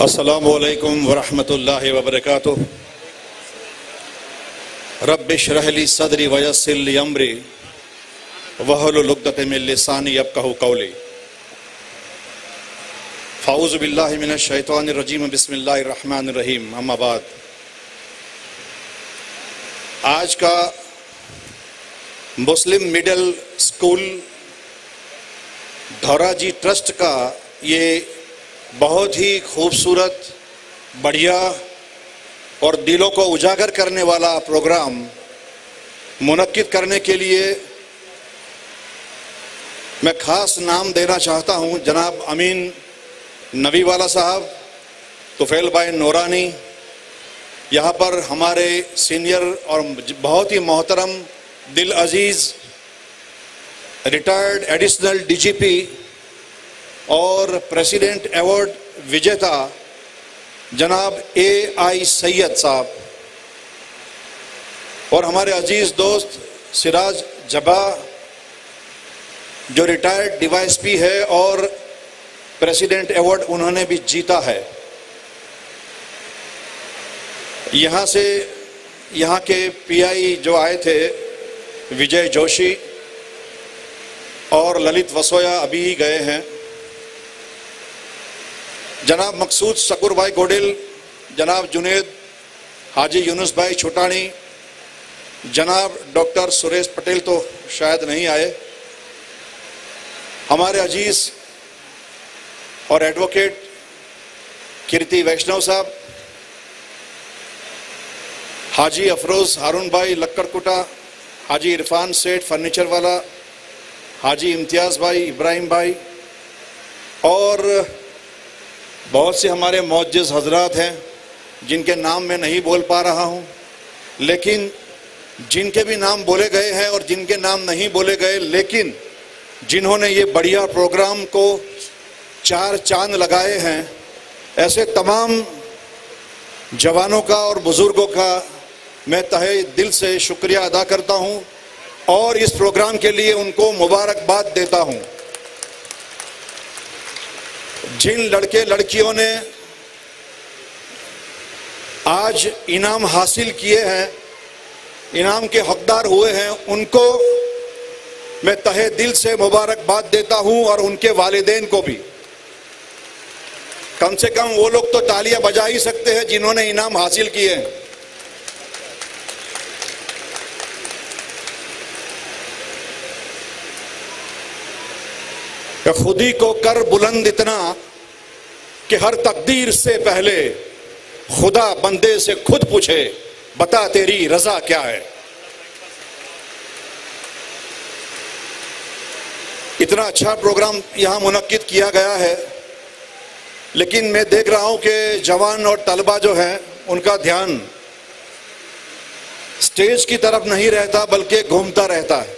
السلام علیکم ورحمۃ اللہ وبرکاتہ۔ رب اشرح لی صدری ویسر لی امری واحلل عقدۃ من لسانی یفقہوا قولی۔ فاعوذ باللہ من الشیطان الرجیم، بسم اللہ الرحمن الرحیم، اما بعد۔ آج کا مسلم مڈل اسکول دھورا جی ٹرسٹ کا یہ بہت ہی خوبصورت، بڑھیا اور دلوں کو اجاگر کرنے والا پروگرام منعقد کرنے کے لیے میں خاص نام دینا چاہتا ہوں جناب امین نبی والا صاحب، طفیل بھائی نورانی، یہاں پر ہمارے سینئر اور بہت ہی محترم دل عزیز ریٹائرڈ ایڈیشنل ڈی جی پی اور پریسیڈنٹ ایوارڈ وجیتا جناب اے آئی سید صاحب، اور ہمارے عزیز دوست سراج جبا جو retired D Y S P ہے اور پریسیڈنٹ ایوارڈ انہوں نے بھی جیتا ہے۔ یہاں کے پی آئی جو آئے تھے وجے جوشی اور للت وسویا ابھی ہی گئے ہیں، جناب مقصود شکور بھائی گوڈل، جناب جنید حاجی یونس بھائی چھوٹانی، جناب ڈاکٹر سریش پٹیل تو شاید نہیں آئے، ہمارے عزیز اور ایڈوکیٹ کیرتی ویشنو صاحب، حاجی افروز ہارون بھائی لکڑ کوٹا، حاجی عرفان سیٹھ فرنیچر والا، حاجی امتیاز بھائی، ابراہیم بھائی، اور بہت سے ہمارے معزز حضرات ہیں جن کے نام میں نہیں بول پا رہا ہوں، لیکن جن کے بھی نام بولے گئے ہیں اور جن کے نام نہیں بولے گئے، لیکن جنہوں نے یہ بڑھیا پروگرام کو چار چاند لگائے ہیں، ایسے تمام جوانوں کا اور بزرگوں کا میں تہہ دل سے شکریہ ادا کرتا ہوں اور اس پروگرام کے لیے ان کو مبارکباد دیتا ہوں۔ جن لڑکے لڑکیوں نے آج انعام حاصل کیے ہیں، انعام کے حقدار ہوئے ہیں، ان کو میں تہہ دل سے مبارکباد دیتا ہوں، اور ان کے والدین کو بھی۔ کم سے کم وہ لوگ تو تالیاں بجا ہی سکتے ہیں جنہوں نے انعام حاصل کیے ہیں۔ خود ہی کو کر بلند اتنا کہ ہر تقدیر سے پہلے خدا بندے سے خود پوچھے، بتا تیری رضا کیا ہے۔ اتنا اچھا پروگرام یہاں منعقد کیا گیا ہے، لیکن میں دیکھ رہا ہوں کہ جوان اور طلبہ جو ہیں ان کا دھیان سٹیج کی طرف نہیں رہتا بلکہ گھومتا رہتا ہے۔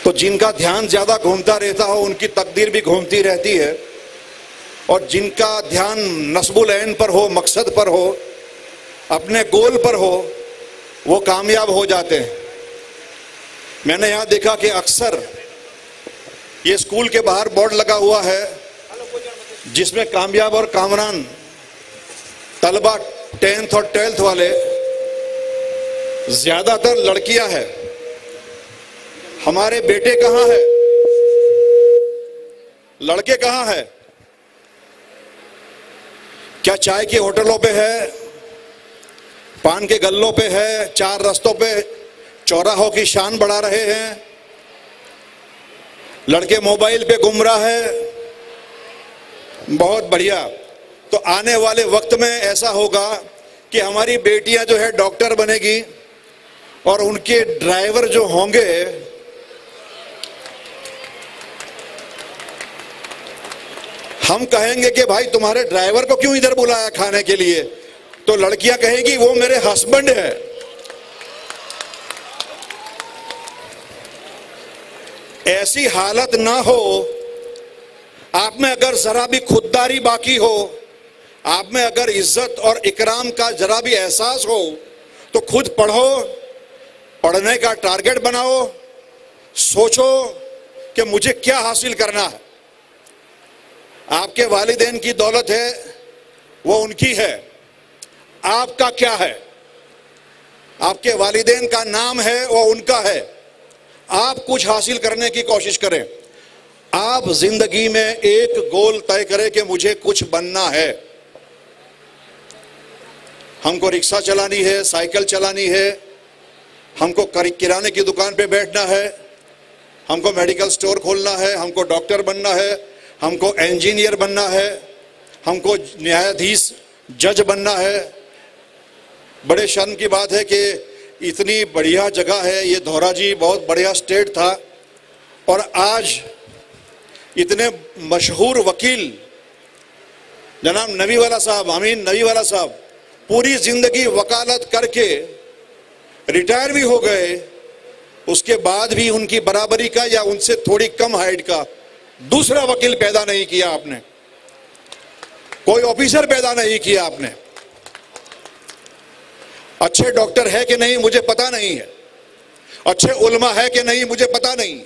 تو جن کا دھیان زیادہ گھومتا رہتا ہو ان کی تقدیر بھی گھومتی رہتی ہے، اور جن کا دھیان نصب العین پر ہو، مقصد پر ہو، اپنے گول پر ہو، وہ کامیاب ہو جاتے ہیں۔ میں نے یہاں دیکھا کہ اکثر یہ اسکول کے باہر بورڈ لگا ہوا ہے جس میں کامیاب اور کامران طلبہ 10th اور 12th والے، زیادہ تر لڑکیاں ہیں۔ ہمارے بیٹے کہاں ہیں؟ لڑکے کہاں ہیں؟ کیا چائے کی ہوٹلوں پہ ہے، پان کے گلوں پہ ہے، چار رستوں پہ چوراہوں کی شان بڑھا رہے ہیں؟ لڑکے موبائل پہ گمراہ ہے؟ بہت بڑھیا۔ تو آنے والے وقت میں ایسا ہوگا کہ ہماری بیٹیاں جو ہے ڈاکٹر بنے گی، اور ان کے ڈرائیور جو ہوں گے ہم کہیں گے کہ بھائی تمہارے ڈرائیور کو کیوں ادھر بلایا کھانے کے لیے، تو لڑکیاں کہیں گی وہ میرے ہسبینڈ ہے۔ ایسی حالت نہ ہو، آپ میں اگر ذرا بھی خودداری باقی ہو، آپ میں اگر عزت اور اکرام کا ذرا بھی احساس ہو تو خود پڑھو، پڑھنے کا ٹارگٹ بناؤ، سوچو کہ مجھے کیا حاصل کرنا ہے۔ آپ کے والدین کی دولت ہے وہ ان کی ہے، آپ کا کیا ہے؟ آپ کے والدین کا نام ہے وہ ان کا ہے، آپ کچھ حاصل کرنے کی کوشش کریں۔ آپ زندگی میں ایک گول طے کریں کہ مجھے کچھ بننا ہے۔ ہم کو رکشہ چلانی ہے، سائیکل چلانی ہے، ہم کو کرانے کی دکان پہ بیٹھنا ہے، ہم کو میڈیکل سٹور کھولنا ہے، ہم کو ڈاکٹر بننا ہے، ہم کو انجینئر بننا ہے، ہم کو نیادھیش جج بننا ہے۔ بڑے شرم کی بات ہے کہ اتنی بڑھیا جگہ ہے یہ دھورا جی، بہت بڑھیا سٹیٹ تھا، اور آج اتنے مشہور وکیل جناب نبی والا صاحب، امین نبی والا صاحب، پوری زندگی وکالت کر کے ریٹائر بھی ہو گئے، اس کے بعد بھی ان کی برابری کا یا ان سے تھوڑی کم ہائٹ کا دوسرا وکیل پیدا نہیں کیا آپ نے، کوئی آفیسر پیدا نہیں کیا آپ نے۔ اچھے ڈاکٹر ہے کہ نہیں مجھے پتا نہیں ہے، اچھے علماء ہے کہ نہیں مجھے پتا نہیں،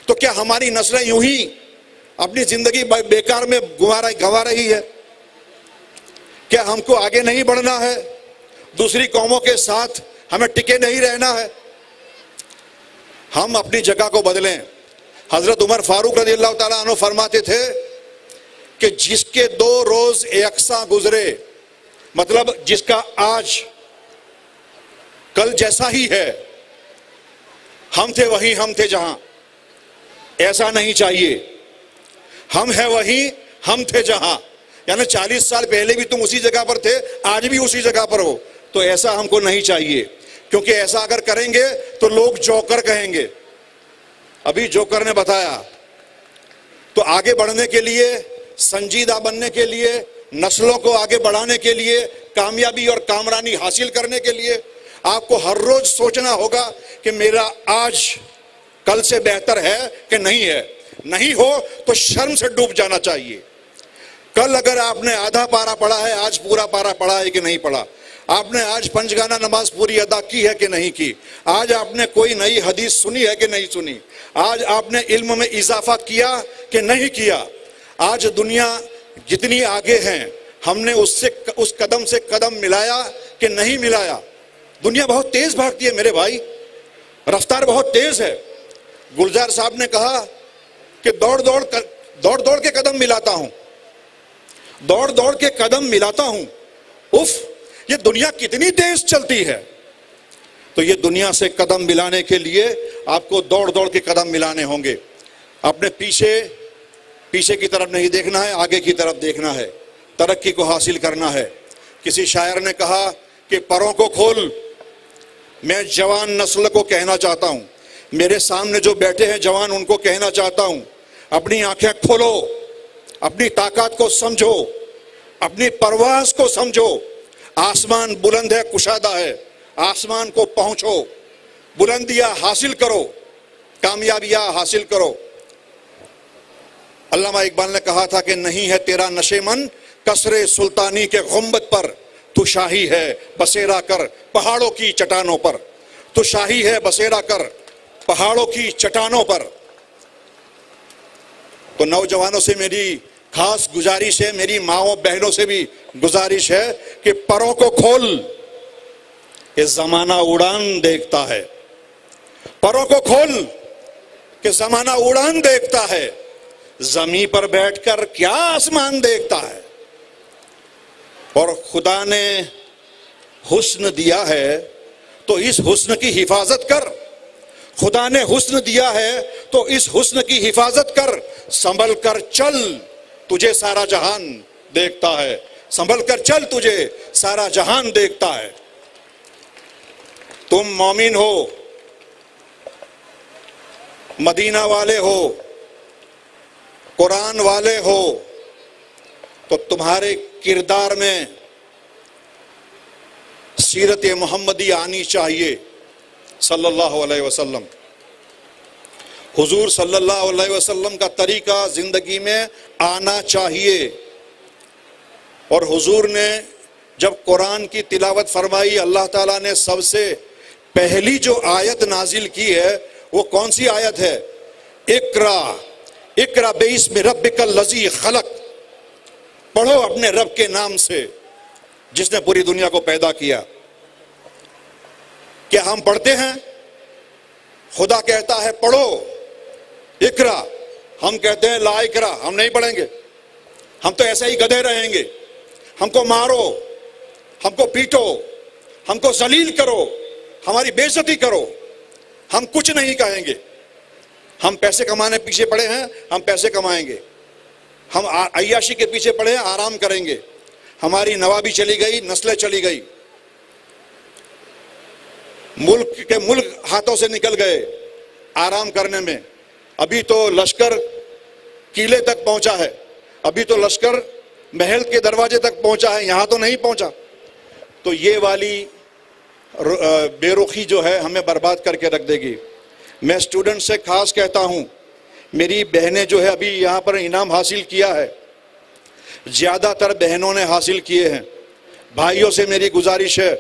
تو کیا ہماری نسلیں یوں ہی اپنی زندگی بیکار میں گنوا رہی ہے؟ کیا ہم کو آگے نہیں بڑھنا ہے؟ دوسری قوموں کے ساتھ ہمیں ٹکے نہیں رہنا ہے؟ ہم اپنی جگہ کو بدلیں۔ حضرت عمر فاروق رضی اللہ تعالیٰ عنہ فرماتے تھے کہ جس کے 2 روز یکساں گزرے، مطلب جس کا آج کل جیسا ہی ہے، ہم تھے وہیں ہم تھے جہاں، ایسا نہیں چاہیے۔ ہم ہیں وہیں ہم تھے جہاں، یعنی 40 سال پہلے بھی تم اسی جگہ پر تھے، آج بھی اسی جگہ پر ہو، تو ایسا ہم کو نہیں چاہیے، کیونکہ ایسا اگر کریں گے تو لوگ جوکر کہیں گے۔ ابھی جوکر نے بتایا، تو آگے بڑھنے کے لیے، سنجیدہ بننے کے لیے، نسلوں کو آگے بڑھانے کے لیے، کامیابی اور کامرانی حاصل کرنے کے لیے آپ کو ہر روز سوچنا ہوگا کہ میرا آج کل سے بہتر ہے کہ نہیں ہے۔ نہیں ہو تو شرم سے ڈوب جانا چاہیے۔ کل اگر آپ نے آدھا پارا پڑھا ہے، آج پورا پارا پڑھا ہے کہ نہیں پڑھا؟ آپ نے آج پنجگانہ نماز پوری ادا کی ہے کہ نہیں کی؟ آج آپ نے کوئی نئی حدیث سنی ہے کہ نہیں سنی؟ آج آپ نے علم میں اضافہ کیا کہ نہیں کیا؟ آج دنیا جتنی آگے ہیں، ہم نے اس قدم سے قدم ملایا کہ نہیں ملایا؟ دنیا بہت تیز بھاگتی ہے میرے بھائی، رفتار بہت تیز ہے۔ گلزار صاحب نے کہا کہ دوڑ دوڑ کے قدم ملاتا ہوں، دوڑ دوڑ کے قدم ملاتا ہوں۔ اف، یہ دنیا کتنی تیز چلتی ہے۔ تو یہ دنیا سے قدم ملانے کے لیے آپ کو دوڑ دوڑ کے قدم ملانے ہوں گے۔ اپنے پیچھے کی طرف نہیں دیکھنا ہے، آگے کی طرف دیکھنا ہے، ترقی کو حاصل کرنا ہے۔ کسی شاعر نے کہا کہ پروں کو کھول، میں جوان نسل کو کہنا چاہتا ہوں، میرے سامنے جو بیٹھے ہیں جوان، ان کو کہنا چاہتا ہوں، اپنی آنکھیں کھولو، اپنی طاقت کو سمجھو، اپنی پرواز کو سمجھو۔ آسمان بلند ہے، کشادہ ہے، آسمان کو پہنچو، بلندیاں حاصل کرو، کامیابیاں حاصل کرو۔ علامہ اقبال نے کہا تھا کہ نہیں ہے تیرا نشے من کسرے سلطانی کے غنبد پر، تو شاہی ہے بسیرا کر پہاڑوں کی چٹانوں پر، تو شاہی ہے بسیرا کر پہاڑوں کی چٹانوں پر۔ تو نوجوانوں سے میری خاص گزارش ہے، میری ماؤں بہنوں سے بھی گزارش ہے کہ پروں کو کھول، یہ زمانہ اڑان دیکھتا ہے۔ پروں کو کھول کہ زمانہ اڑان دیکھتا ہے، زمین پر بیٹھ کر کیا آسمان دیکھتا ہے۔ اور خدا نے حسن دیا ہے تو اس حسن کی حفاظت کر، خدا نے حسن دیا ہے تو اس حسن کی حفاظت کر، سنبھل کر چل تجھے سارا جہان دیکھتا ہے، سنبھل کر چل تجھے سارا جہان دیکھتا ہے۔ تم مومن ہو، مدینہ والے ہو، قرآن والے ہو، تو تمہارے کردار میں سیرت محمدی آنی چاہیے صلی اللہ علیہ وسلم۔ حضور صلی اللہ علیہ وسلم کا طریقہ زندگی میں آنا چاہیے۔ اور حضور نے جب قرآن کی تلاوت فرمائی، اللہ تعالیٰ نے سب سے پہلی جو آیت نازل کی ہے وہ کون سی آیت ہے؟ اقرا اقرا باسم ربک الذی خلق، پڑھو اپنے رب کے نام سے جس نے پوری دنیا کو پیدا کیا۔ کیا ہم پڑھتے ہیں؟ خدا کہتا ہے پڑھو اقرا، ہم کہتے ہیں لا اقرا، ہم نہیں پڑھیں گے، ہم تو ایسے ہی گدھے رہیں گے، ہم کو مارو، ہم کو پیٹو، ہم کو ذلیل کرو، ہماری بے عزتی کرو، ہم کچھ نہیں کہیں گے۔ ہم پیسے کمانے پیچھے پڑے ہیں، ہم پیسے کمائیں گے۔ ہم عیاشی کے پیچھے پڑے ہیں، آرام کریں گے۔ ہماری نوابی چلی گئی، نسلیں چلی گئی، ملک ہاتھوں سے نکل گئے آرام کرنے میں۔ ابھی تو لشکر قلعے تک پہنچا ہے، ابھی تو لشکر محل کے دروازے تک پہنچا ہے، یہاں تو نہیں پہنچا۔ تو یہ والی بے رخی جو ہے ہمیں برباد کر کے رکھ دے گی۔ میں اسٹوڈنٹ سے خاص کہتا ہوں، میری بہنیں جو ہے ابھی یہاں پر انعام حاصل کیا ہے، زیادہ تر بہنوں نے حاصل کیے ہیں۔ بھائیوں سے میری گزارش ہے،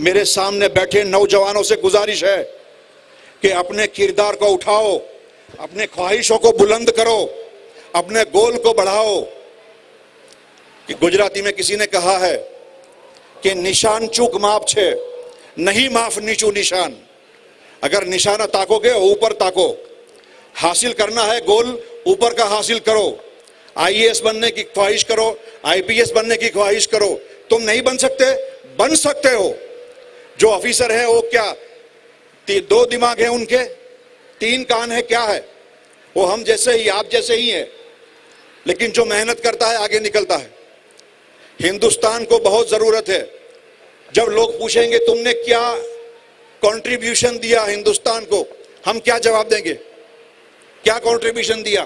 میرے سامنے بیٹھے نوجوانوں سے گزارش ہے کہ اپنے کردار کو اٹھاؤ، اپنے خواہشوں کو بلند کرو، اپنے گول کو بڑھاؤ۔ کہ گجراتی میں کسی نے کہا ہے کہ نشان چوک ماپ چھے، نہیں معاف نیچو نشان۔ اگر نشانہ تاکو گے اوپر تاکو، حاصل کرنا ہے گول اوپر کا حاصل کرو۔ آئی اے ایس بننے کی خواہش کرو، آئی پی ایس بننے کی خواہش کرو۔ تم نہیں بن سکتے، بن سکتے ہو۔ جو آفیسر ہیں وہ کیا 2 دماغ ہیں ان کے، 3 کان ہے، کیا ہے؟ وہ ہم جیسے ہی، آپ جیسے ہی ہیں، لیکن جو محنت کرتا ہے آگے نکلتا ہے۔ ہندوستان کو بہت ضرورت ہے۔ جب لوگ پوچھیں گے تم نے کیا کنٹریبیوشن دیا ہندوستان کو، ہم کیا جواب دیں گے؟ کیا کنٹریبیوشن دیا؟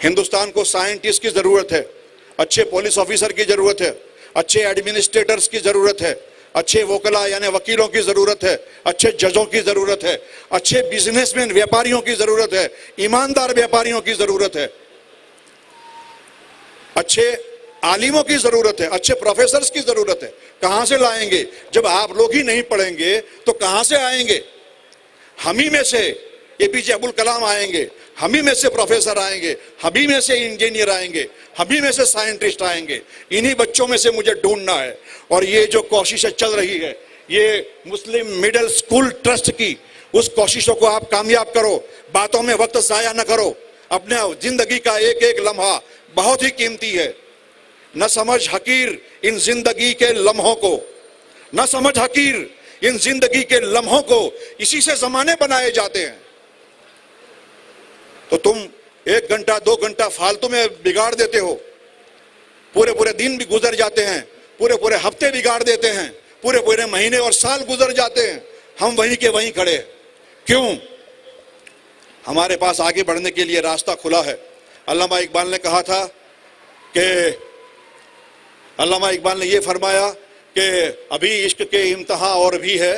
ہندوستان کو سائنٹسٹ کی ضرورت ہے، اچھے پولیس آفیسر کی ضرورت ہے، اچھے ایڈمنسٹریٹرز کی ضرورت ہے، اچھے وکلا یعنی وکیلوں کی ضرورت ہے، اچھے ججوں کی ضرورت ہے، اچھے بزنس مین ویپاریوں کی ضرورت ہے، ایماندار ویپاریوں کی ضرورت ہے، اچھے عالموں کی ضرورت ہے، اچھے پروفیسرز کی ضرورت ہے۔ کہاں سے لائیں گے؟ جب آپ لوگ ہی نہیں پڑھیں گے تو کہاں سے آئیں گے؟ ہم ہی میں سے اے پی جے ابوالکلام آئیں گے، ہم ہی میں سے پروفیسر آئیں گے، ہم ہی میں سے انجینئر آئیں گے، ہم ہی میں سے سائنٹسٹ آئیں گے۔ انہی بچوں میں سے مجھے ڈھونڈنا ہے۔ اور یہ جو کوششیں چل رہی ہے، یہ مسلم مڈل سکول ٹرسٹ کی، اس کوششوں کو آپ کامیاب کرو۔ باتوں میں وقت ضائع نہ کرو۔ اپنے زندگی کا ایک ایک لمحہ بہت ہی قیمتی ہے۔ نہ سمجھ حقیر ان زندگی کے لمحوں کو، نہ سمجھ حقیر ان زندگی کے لمحوں کو، اسی سے زمانے بنائے جاتے ہیں۔ تو تم 1 گھنٹہ 2 گھنٹہ فالتو میں بگاڑ دیتے ہو، پورے دن بھی گزر جاتے ہیں، پورے ہفتے بگاڑ دیتے ہیں، پورے مہینے اور سال گزر جاتے ہیں، ہم وہیں کے وہیں کھڑے۔ کیوں؟ ہمارے پاس آگے بڑھنے کے لیے راستہ کھلا ہے۔ علامہ اقبال نے کہا تھا کہ علامہ اقبال نے یہ فرمایا کہ ابھی عشق کے امتحان اور بھی ہے،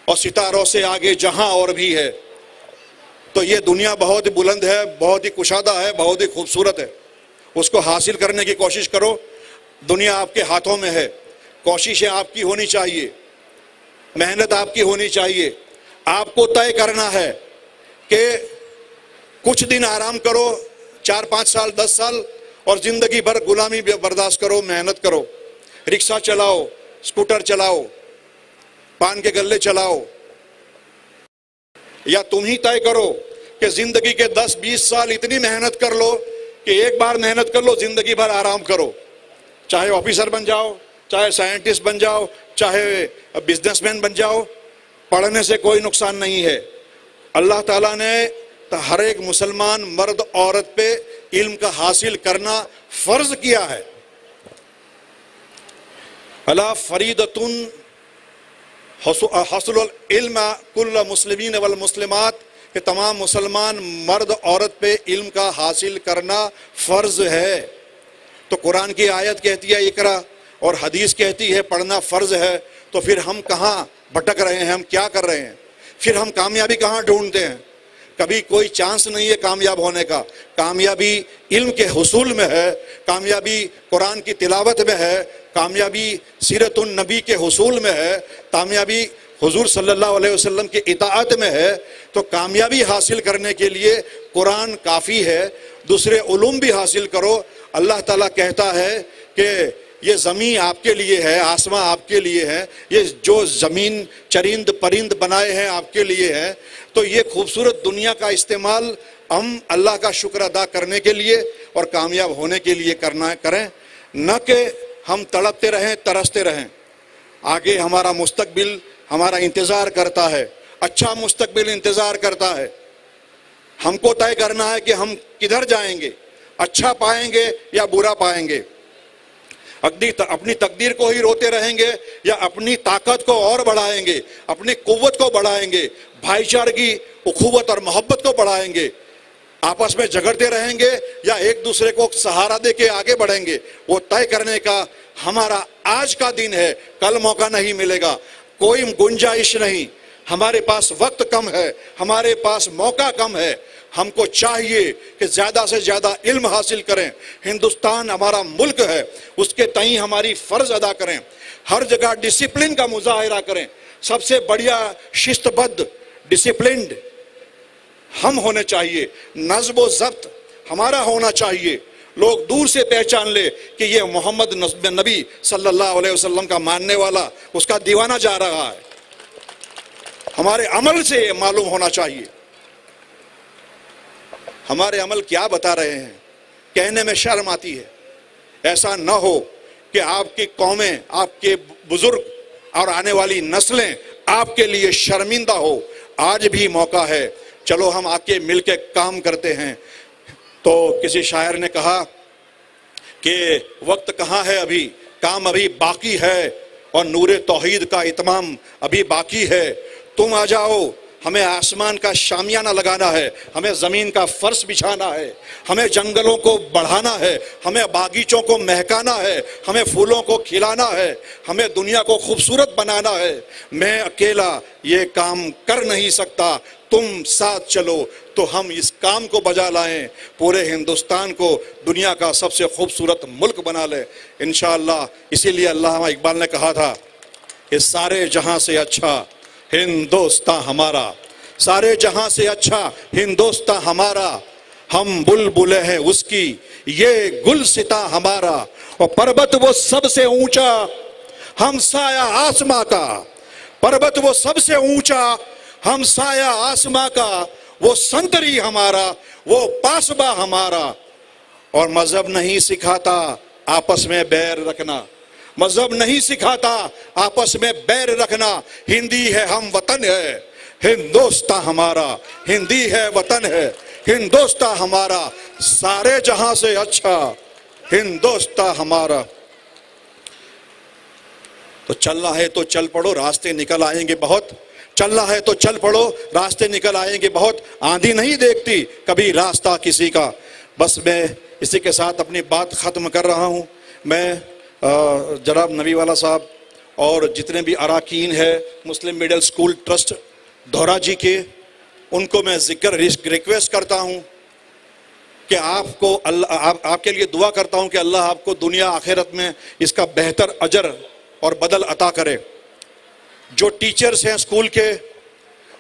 اور ستاروں سے آگے جہاں اور بھی ہے۔ تو یہ دنیا بہت ہی بلند ہے، بہت ہی کشادہ ہے، بہت ہی خوبصورت ہے۔ اس کو حاصل کرنے کی کوشش کرو۔ دنیا آپ کے ہاتھوں میں ہے، کوششیں آپ کی ہونی چاہیے، محنت آپ کی ہونی چاہیے۔ آپ کو طے کرنا ہے کہ کچھ دن آرام کرو، 4-5 سال 10 سال، اور زندگی بھر غلامی برداشت کرو، محنت کرو، رکشہ چلاؤ، اسکوٹر چلاؤ، پان کے گلے چلاؤ۔ یا تم ہی طے کرو کہ زندگی کے 10-20 سال اتنی محنت کر لو کہ ایک بار محنت کر لو، زندگی بھر آرام کرو۔ چاہے آفیسر بن جاؤ، چاہے سائنٹسٹ بن جاؤ، چاہے بزنس مین بن جاؤ، پڑھنے سے کوئی نقصان نہیں ہے۔ اللہ تعالیٰ نے ہر ایک مسلمان مرد عورت پہ علم کا حاصل کرنا فرض کیا ہے۔ الا فریدۃ حصل العلم کل مسلمین والمسلمات، کہ تمام مسلمان مرد عورت پہ علم کا حاصل کرنا فرض ہے۔ تو قرآن کی آیت کہتی ہے اقرا، اور حدیث کہتی ہے پڑھنا فرض ہے۔ تو پھر ہم کہاں بھٹک رہے ہیں، ہم کیا کر رہے ہیں؟ پھر ہم کامیابی کہاں ڈھونڈتے ہیں؟ کبھی کوئی چانس نہیں ہے کامیاب ہونے کا. کامیابی علم کے حصول میں ہے, کامیابی قرآن کی تلاوت میں ہے, کامیابی سیرت النبی کے حصول میں ہے, کامیابی حضور صلی اللہ علیہ وسلم کی اطاعت میں ہے. تو کامیابی حاصل کرنے کے لیے قرآن کافی ہے, دوسرے علوم بھی حاصل کرو. اللہ تعالیٰ کہتا ہے کہ یہ زمین آپ کے لیے ہے, آسمان آپ کے لیے ہے, یہ جو زمین چرند پرند بنائے ہیں آپ کے لیے ہے. تو یہ خوبصورت دنیا کا استعمال ہم اللہ کا شکر ادا کرنے کے لیے اور کامیاب ہونے کے لیے کریں, نہ کہ ہم تڑپتے رہیں ترستے رہیں. آگے ہمارا مستقبل ہمارا انتظار کرتا ہے, اچھا مستقبل انتظار کرتا ہے. ہم کو طے کرنا ہے کہ ہم کدھر جائیں گے, اچھا پائیں گے یا برا پائیں گے. اپنی تقدیر کو ہی روتے رہیں گے یا اپنی طاقت کو اور بڑھائیں گے, اپنی قوت کو بڑھائیں گے, بھائی چارگی, اخوت اور محبت کو بڑھائیں گے. آپس میں جھگڑتے رہیں گے یا ایک دوسرے کو سہارا دے کے آگے بڑھیں گے. وہ طے کرنے کا ہمارا آج کا دن ہے, کل موقع نہیں ملے گا, کوئی گنجائش نہیں. ہمارے پاس وقت کم ہے, ہمارے پاس موقع کم ہے. ہم کو چاہیے کہ زیادہ سے زیادہ علم حاصل کریں. ہندوستان ہمارا ملک ہے, اس کے تئیں ہماری فرض ادا کریں. ہر جگہ ڈسپلن کا مظاہرہ کریں. سب سے بڑھیا شست بد ڈسپلنڈ ہم ہونے چاہیے. نظم و ضبط ہمارا ہونا چاہیے. لوگ دور سے پہچان لے کہ یہ محمد نبی صلی اللہ علیہ وسلم کا ماننے والا, اس کا دیوانہ جا رہا ہے. ہمارے عمل سے یہ معلوم ہونا چاہیے. ہمارے عمل کیا بتا رہے ہیں, کہنے میں شرم آتی ہے. ایسا نہ ہو کہ آپ کی قومیں, آپ کے بزرگ اور آنے والی نسلیں آپ کے لیے شرمندہ ہو. آج بھی موقع ہے, چلو ہم آ کے مل کے کام کرتے ہیں. تو کسی شاعر نے کہا کہ وقت کہاں ہے, ابھی کام ابھی باقی ہے, اور نور توحید کا اتمام ابھی باقی ہے. تم آ جاؤ, ہمیں آسمان کا شامیانہ لگانا ہے, ہمیں زمین کا فرش بچھانا ہے, ہمیں جنگلوں کو بڑھانا ہے, ہمیں باغیچوں کو مہکانا ہے, ہمیں پھولوں کو کھلانا ہے, ہمیں دنیا کو خوبصورت بنانا ہے. میں اکیلا یہ کام کر نہیں سکتا, تم ساتھ چلو تو ہم اس کام کو بجا لائیں, پورے ہندوستان کو دنیا کا سب سے خوبصورت ملک بنا لیں انشاءاللہ. اسی لیے علامہ اقبال نے کہا تھا کہ سارے جہاں سے اچھا ہندوستان ہمارا, سارے جہاں سے اچھا ہندوستان ہمارا, ہم بلبلے ہیں اس کی یہ گلستاں ہمارا, اور پربت وہ سب سے اونچا ہم سایہ آسماں کا, پربت وہ سب سے اونچا ہم سایہ آسماں کا, وہ سنتری ہمارا, وہ پاسبا ہمارا. اور مذہب نہیں سکھاتا آپس میں بیر رکھنا, مذہب نہیں سکھاتا آپس میں بیر رکھنا. ہندی ہے ہم وطن ہے, ہندوستان ہمارا, ہندی ہے وطن ہے, ہندوستان ہمارا, سارے جہاں سے اچھا ہندوستان ہمارا. تو چلنا ہے تو چل پڑو, راستے نکل آئیں گے بہت. چلنا ہے تو چل پڑو, راستے نکل آئیں گے بہت. آندھی نہیں دیکھتی کبھی راستہ کسی کا. بس میں اسی کے ساتھ اپنی بات ختم کر رہا ہوں. میں جناب نبی والا صاحب اور جتنے بھی اراکین ہیں مسلم مڈل اسکول ٹرسٹ دھورا جی کے, ان کو میں ریکویسٹ کرتا ہوں کہ آپ کے لیے دعا کرتا ہوں کہ اللہ آپ کو دنیا آخرت میں اس کا بہتر اجر اور بدل عطا کرے. جو ٹیچرز ہیں اسکول کے,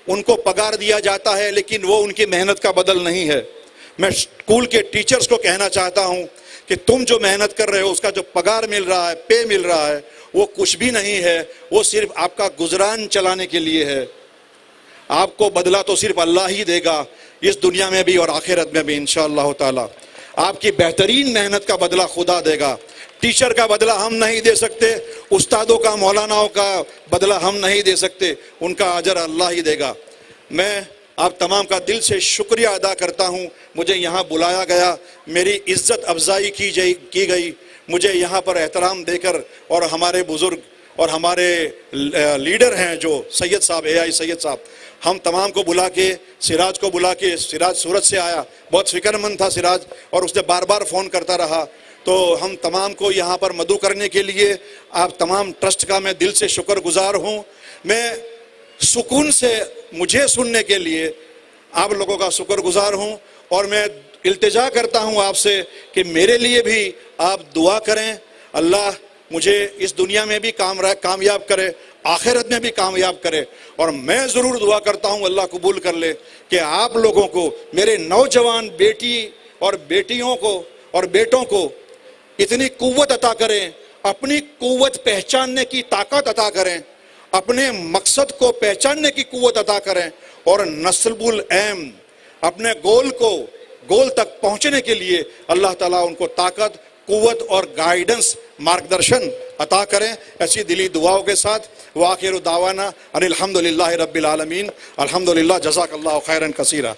ان کو پگار دیا جاتا ہے لیکن وہ ان کی محنت کا بدل نہیں ہے. میں اسکول کے ٹیچرز کو کہنا چاہتا ہوں کہ تم جو محنت کر رہے ہو, اس کا جو پگار مل رہا ہے, پے مل رہا ہے, وہ کچھ بھی نہیں ہے, وہ صرف آپ کا گزران چلانے کے لیے ہے. آپ کو بدلہ تو صرف اللہ ہی دے گا, اس دنیا میں بھی اور آخرت میں بھی انشاءاللہ تعالی. آپ کی بہترین محنت کا بدلہ خدا دے گا. ٹیچر کا بدلہ ہم نہیں دے سکتے, استادوں کا, مولاناؤں کا بدلہ ہم نہیں دے سکتے, ان کا اجر اللہ ہی دے گا. میں آپ تمام کا دل سے شکریہ ادا کرتا ہوں. مجھے یہاں بلایا گیا, میری عزت افزائی کی گئی, مجھے یہاں پر احترام دے کر, اور ہمارے بزرگ اور ہمارے لیڈر ہیں جو سید صاحب, AI سید صاحب, ہم تمام کو بلا کے, سراج کو بلا کے, سراج سورت سے آیا, بہت فکر مند تھا سراج, اور اس نے بار بار فون کرتا رہا. تو ہم تمام کو یہاں پر مدعو کرنے کے لیے آپ تمام ٹرسٹ کا میں دل سے شکر گزار ہوں. میں سکون سے, مجھے سننے کے لیے آپ لوگوں کا شکر گزار ہوں، اور میں التجا کرتا ہوں آپ سے کہ میرے لیے بھی آپ دعا کریں، اللہ مجھے اس دنیا میں بھی کامیاب کرے، آخرت میں بھی کامیاب کرے، اور میں ضرور دعا کرتا ہوں اللہ قبول کر لے کہ آپ لوگوں کو، میرے نوجوان بیٹی اور بیٹیوں کو اور بیٹوں کو اتنی قوت عطا کریں، اپنی قوت پہچاننے کی طاقت عطا کریں، اپنے مقصد کو پہچاننے کی قوت عطا کریں، اور نصب العیم اپنے گول تک پہنچنے کے لیے اللہ تعالیٰ ان کو طاقت، قوت اور گائیڈنس، مارگدرشن عطا کریں۔ ایسی دلی دعاؤں کے ساتھ وآخر دعوانا ان الحمدللہ رب العالمین، الحمدللہ، جزاک اللہ خیرا کثیرا۔